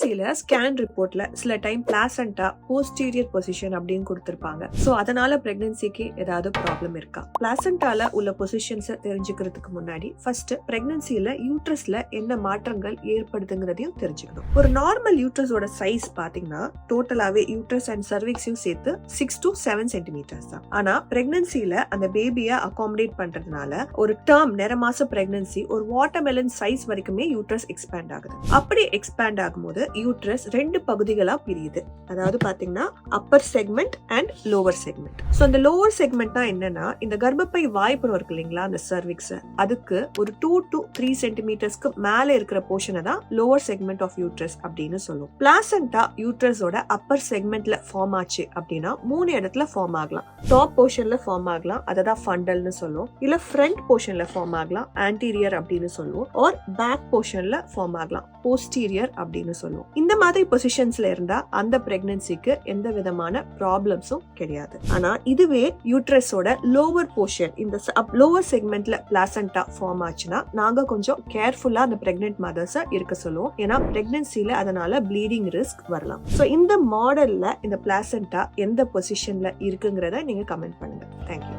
பிரெக்னன்சில scan ரிப்போர்ட்ல சில time placenta posterior position அப்படின்னு கொடுத்திருப்பாங்க. சோ அதனால பிரெக்னன்சிக்கு ஏதாவது ப்ராப்ளம் இருக்கா? பிளாசண்டால உள்ள பொசிஷன்ஸ் தெரிஞ்சுக்கிறதுக்கு முன்னாடி ஃபர்ஸ்ட் பிரெக்னன்சில யூட்ரஸ்ல என்ன மாற்றங்கள் ஏற்படுதுங்கிறதையும் தெரிஞ்சுக்கணும். ஒரு நார்மல் யூட்ரஸோட சைஸ் பாத்தீங்கன்னா டோட்டலாவே யூட்ரஸ் அண்ட் சர்விக்ஸையும் சேர்த்து 6 to 7 சென்டிமீட்டர்ஸ் தான். ஆனா பிரெக்னன்சில அந்த பேபியை அகாமடேட் பண்றதுனால ஒரு டேர்ம் நிறமாச பிரெக்னன்சி ஒரு வாட்டர்மெலன் சைஸ் வரைக்குமே யூட்ரஸ் எக்ஸ்பேண்ட் ஆகுது. அப்படி எக்ஸ்பேண்ட் ஆகும்போது யூட்ரஸ் ரெண்டு பகுதிகளா பிரியுது. அதாவது பாத்தீங்கன்னா upper segment and lower segment. So அந்த லோவர் செக்மெண்ட்னா என்னன்னா இந்த கர்ப்பப்பை வாய்ப்புறம் இருக்கு இல்லைங்களா, அந்த சர்விக்ஸ், அதுக்கு ஒரு 2 to 3 சென்டிமீட்டர்ஸ்க்கு மேல இருக்கிற போர்ஷனை தான் லோவர் செக்மெண்ட் ஆஃப் யூட்ரஸ் அப்படின்னு சொல்லுவோம். பிளாசண்டா யூட்ரஸோட அப்பர் செக்மெண்ட்ல ஃபார்ம் ஆச்சு அப்படின்னா 3 இடத்துல ஃபார்ம் ஆகலாம். டாப் போர்ஷன்ல ஃபார்ம் ஆகலாம், அததான் ஃபண்டல்னு சொல்லுவோம். இல்ல ஃப்ரண்ட் போர்ஷன்ல ஃபார்ம் ஆகலாம், ஆன்டீரியர் அப்படின்னு சொல்லுவோம். ஆர் பேக் போர்ஷன்ல ஃபார்ம் ஆகலாம், போஸ்டீரியர் அப்படின்னு சொல்லுவோம். இந்த மாதிரி பொசிஷன்ஸ்ல இருந்தா அந்த பிரெக்னன்சிக்கு எந்த விதமான ப்ராப்ளம்ஸும் கிடையாது. ஆனா இதுவே யூட்ரஸோட லோவர் போர்ஷன், இந்த லோவர் செக்மெண்ட்ல பிளாசண்டா ஃபார்ம் ஆச்சுன்னா நாங்க கொஞ்சம் கேர்ஃபுல்லா அந்த பிரெக்னன்ட் மதர்ஸ இருக்க சொல்லுவோம். ஏன்னா பிரெக்னன்சில அதனால ப்ளீடிங் ரிஸ்க் வரலாம். சோ இந்த மாடல்ல இந்த பிளாசண்டா எந்த பொசிஷன்ல இருக்குங்கிறத நீங்க கமெண்ட் பண்ணுங்க. தேங்க்யூ.